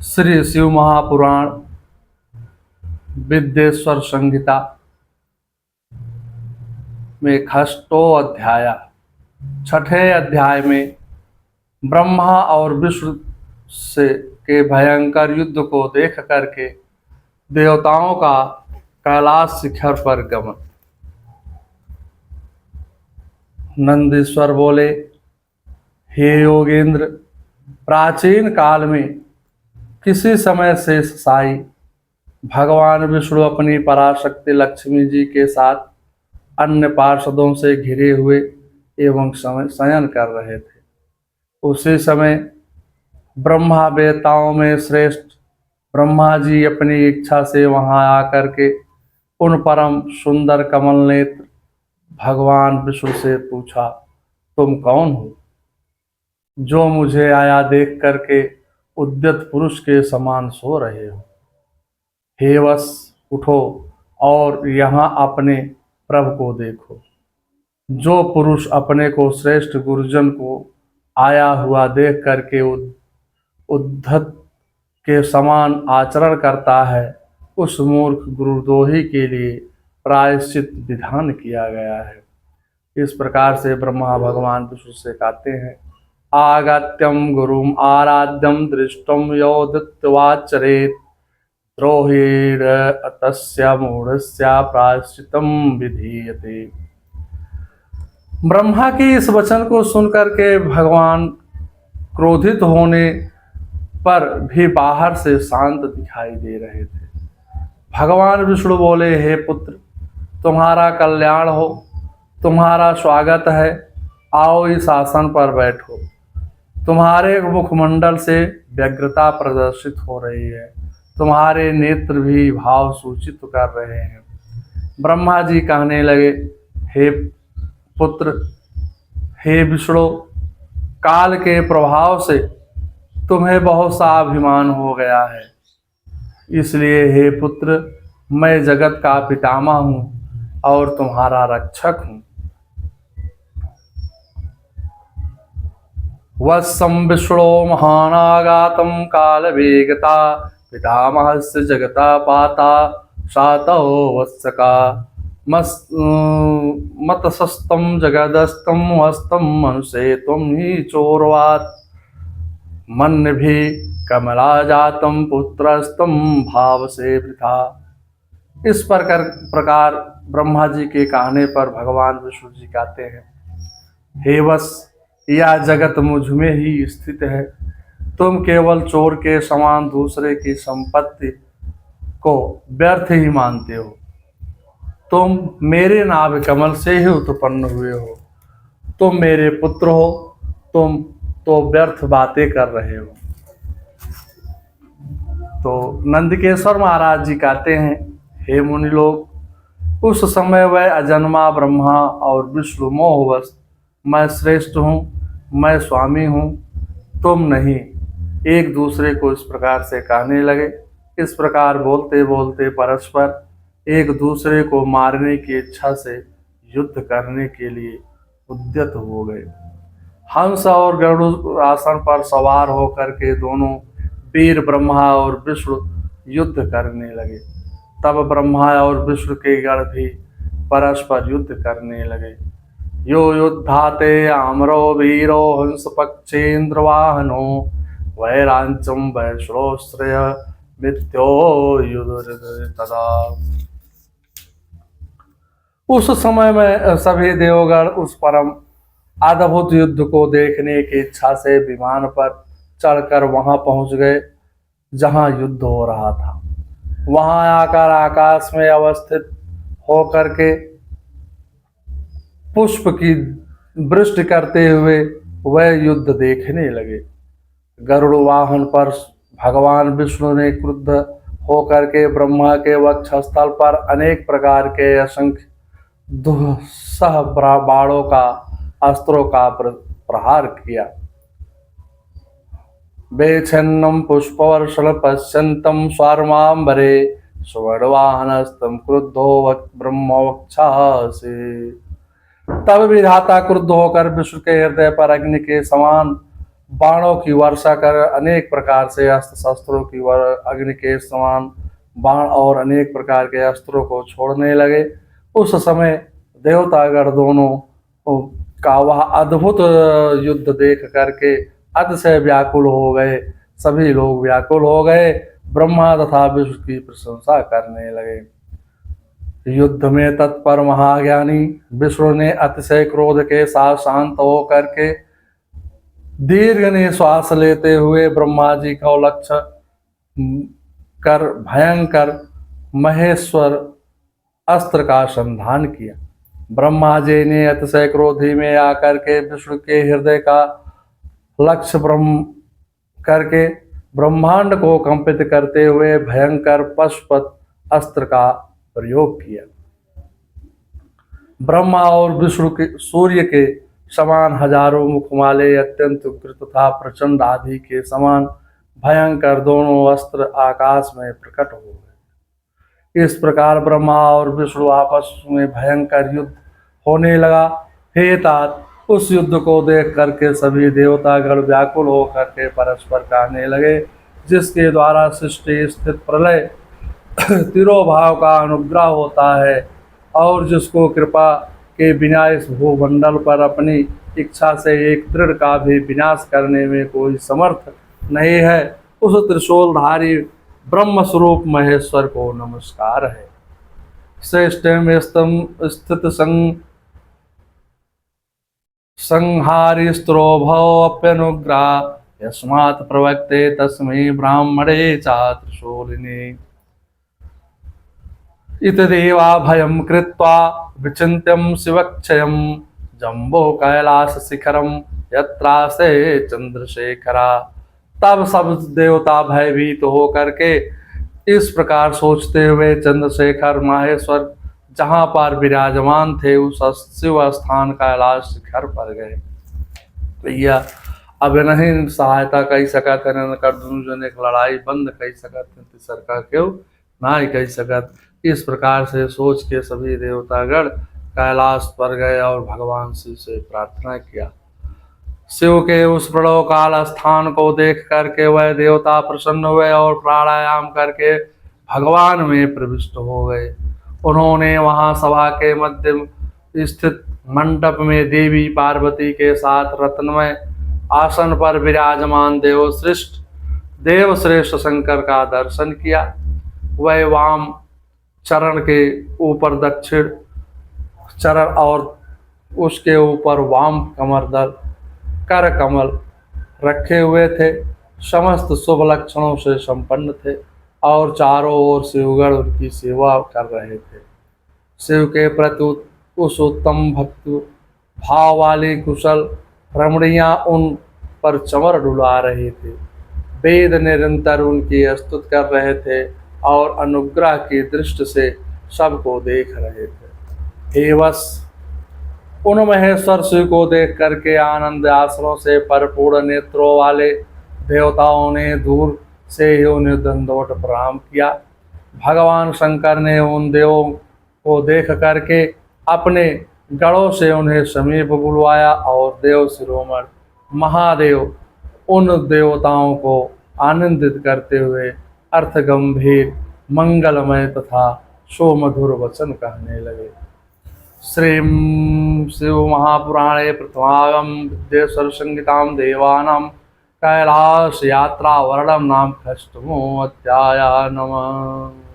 श्री शिव महापुराण विद्येश्वर संहिता में खष्टो अध्याय। छठे अध्याय में ब्रह्मा और विष्णु से के भयंकर युद्ध को देख करके देवताओं का कैलाश शिखर पर गमन। नंदीश्वर बोले, हे योगेंद्र, प्राचीन काल में किसी समय शेष साई भगवान विष्णु अपनी पराशक्ति लक्ष्मी जी के साथ अन्य पार्षदों से घिरे हुए एवं शयन कर रहे थे। उसी समय ब्रह्मा वेताओं में श्रेष्ठ ब्रह्मा जी अपनी इच्छा से वहां आकर के उन परम सुंदर कमल नेत्र भगवान विष्णु से पूछा, तुम कौन हो जो मुझे आया देख करके उद्यत पुरुष के समान सो रहे हो? हे वश, उठो और यहाँ अपने प्रभु को देखो। जो पुरुष अपने को श्रेष्ठ गुरुजन को आया हुआ देख करके उद्धत के समान आचरण करता है, उस मूर्ख गुरुद्रोही के लिए प्रायश्चित विधान किया गया है। इस प्रकार से ब्रह्मा भगवान विष्णु से कहते हैं, आगत्यम गुरुम आराध्यम दृष्टम योदित्वाचरेत द्रोहीण तस्य मूढ़स्य प्रायश्चितम विधीयते। ब्रह्मा के इस वचन को सुनकर के भगवान क्रोधित होने पर भी बाहर से शांत दिखाई दे रहे थे। भगवान विष्णु बोले, हे पुत्र, तुम्हारा कल्याण हो, तुम्हारा स्वागत है। आओ इस आसन पर बैठो। तुम्हारे मुखमंडल से व्यग्रता प्रदर्शित हो रही है, तुम्हारे नेत्र भी भाव सूचित कर रहे हैं। ब्रह्मा जी कहने लगे, हे पुत्र, हे विष्णु, काल के प्रभाव से तुम्हें बहुत सा अभिमान हो गया है, इसलिए हे पुत्र, मैं जगत का पितामह हूँ और तुम्हारा रक्षक हूँ। वत्सं विष्णो महानागातं कालवेगता पितामहस्य जगता पाता शातो वत्सका मतसस्तं जगदस्तं हस्तं मनुष्ये त्वं हि चोरवात् मन्यभि कमला जातं पुत्रस्तं भावसे वृथा। इस प्रकार ब्रह्मा जी के कहने पर भगवान विष्णु जी कहते हैं, हे वत्स, यह जगत मुझ में ही स्थित है। तुम केवल चोर के समान दूसरे की संपत्ति को व्यर्थ ही मानते हो। तुम मेरे नाभि कमल से ही उत्पन्न हुए हो, तुम मेरे पुत्र हो, तुम तो व्यर्थ बातें कर रहे हो। तो नंदकेश्वर महाराज जी कहते हैं, हे मुनि लोग, उस समय वह अजन्मा ब्रह्मा और विष्णु मोहवश मैं श्रेष्ठ हूँ, मैं स्वामी हूँ, तुम नहीं, एक दूसरे को इस प्रकार से कहने लगे। इस प्रकार बोलते बोलते परस्पर एक दूसरे को मारने की इच्छा से युद्ध करने के लिए उद्यत हो गए। हंस और गरुड़ आसन पर सवार होकर के दोनों वीर ब्रह्मा और विष्णु युद्ध करने लगे। तब ब्रह्मा और विष्णु के गण भी परस्पर युद्ध करने लगे। यो युद्धाते आमरो वीरो हंस पक्षेन्द्रवाहनो वैरांचम वैश्रोश्रय मिथ्यो युद्धदा। उस समय में सभी देवगण उस परम अद्भुत युद्ध को देखने की इच्छा से विमान पर चढ़कर वहां पहुंच गए जहां युद्ध हो रहा था। वहां आकर आकाश में अवस्थित होकर के पुष्प की वृष्टि करते हुए वह युद्ध देखने लगे। गरुड़ वाहन पर भगवान विष्णु ने क्रुद्ध होकर के ब्रह्मा के वक्षस्थल पर अनेक प्रकार के असंख्य दुस्सह बाणों का, अस्त्रों का प्रहार किया। बेछन्नम पुष्पवर्षण पश्यन्तं स्वार्मांबरे सुवर्णवाहनस्तं क्रुद्धो ब्रह्मवक्षासि। तब विधाता क्रुद्ध होकर विष्णु के हृदय पर अग्नि के समान बाणों की वर्षा कर अनेक प्रकार से अस्त्र शस्त्रों की अग्नि के समान बाण और अनेक प्रकार के अस्त्रों को छोड़ने लगे। उस समय देवतागण दोनों का वह अद्भुत युद्ध देख करके अतिशय व्याकुल हो गए। सभी लोग व्याकुल हो गए, ब्रह्मा तथा विष्णु की प्रशंसा करने लगे। युद्ध में तत्पर महाज्ञानी विष्णु ने अतिशय क्रोध के साथ शांत होकर के दीर्घ निश्वास लेते हुए ब्रह्मा जी का लक्ष्य कर भयंकर महेश्वर अस्त्र का संधान किया। ब्रह्मा जी ने अतिशय क्रोधी में आकर के विष्णु के हृदय का लक्ष्य करके ब्रह्मांड को कंपित करते हुए भयंकर पशुपत अस्त्र का प्रयोग किया। ब्रह्मा और विष्णु के सूर्य के समान हजारों मुख वाले अत्यंत उग्र तथा प्रचंड आदि के समान भयंकर दोनों अस्त्र आकाश में प्रकट हो गए। इस प्रकार ब्रह्मा और विष्णु आपस में भयंकर युद्ध होने लगा। हे तात, उस युद्ध को देख करके सभी देवतागण व्याकुल होकर के परस्पर कहने लगे, जिसके द्वारा सृष्टि स्थित प्रलय तिरोभाव का अनुग्रह होता है और जिसको कृपा के बिना इस भूमंडल पर अपनी इच्छा से एक दृढ़ का भी विनाश करने में कोई समर्थ नहीं है, उस त्रिशूलधारी ब्रह्म स्वरूप महेश्वर को नमस्कार है। श्रेष्ठ में स्थित संहारी स्त्रोभवप्यनुग्रह यस्मात् प्रवक्ते तस्मै ब्राह्मणे चात्रिशूलिने इतदेवा भयं कृत्वा विचिन्त्यं शिवक्षयं जम्बो कैलास शिखरम यत्रासे चंद्रशेखरा। तब सब देवता भयभीत हो करके इस प्रकार सोचते हुए चंद्रशेखर माहेश्वर जहाँ पर विराजमान थे उस शिव स्थान कैलाश शिखर पर गए। भैया अब नहीं सहायता कही सकत है, कर दुनू एक लड़ाई बंद कही सकत है, सरकार क्यों ना ही कही सकत। इस प्रकार से सोच के सभी देवतागण कैलाश पर गए और भगवान शिव से प्रार्थना किया। शिव के उस प्रणव काल स्थान को देख करके वह देवता प्रसन्न हुए और प्राणायाम करके भगवान में प्रविष्ट हो गए। उन्होंने वहां सभा के मध्य स्थित मंडप में देवी पार्वती के साथ रत्नमय आसन पर विराजमान देवश्रेष्ठ शंकर का दर्शन किया। वह वाम चरण के ऊपर दक्षिण चरण और उसके ऊपर वाम कमरदल कर कमल रखे हुए थे, समस्त शुभ लक्षणों से संपन्न थे और चारों ओर शिवगण उनकी सेवा कर रहे थे। शिव के प्रति उस उत्तम भक्त भाव वाली कुशल रमणियां उन पर चमर डुला रहे थे। वेद निरंतर उनकी स्तुति कर रहे थे और अनुग्रह की दृष्टि से सबको देख रहे थे। हे वश, उन महेश्वर शिव को देख करके आनंद आश्रों से परिपूर्ण नेत्रों वाले देवताओं ने दूर से ही उन्हें दंडवत प्रणाम किया। भगवान शंकर ने उन देवों को देख करके अपने गणों से उन्हें समीप बुलवाया और देव शिरोमणि महादेव उन देवताओं को आनंदित करते हुए अर्थ गंभीर मंगलमय तथा सुमधुर वचन कहने लगे। श्रीं शिव महापुराणे प्रथमागम विद्येश्वर संहितां देवानां कैलाश यात्रा वर्णम नाम षष्ठमो अध्याय। नमः।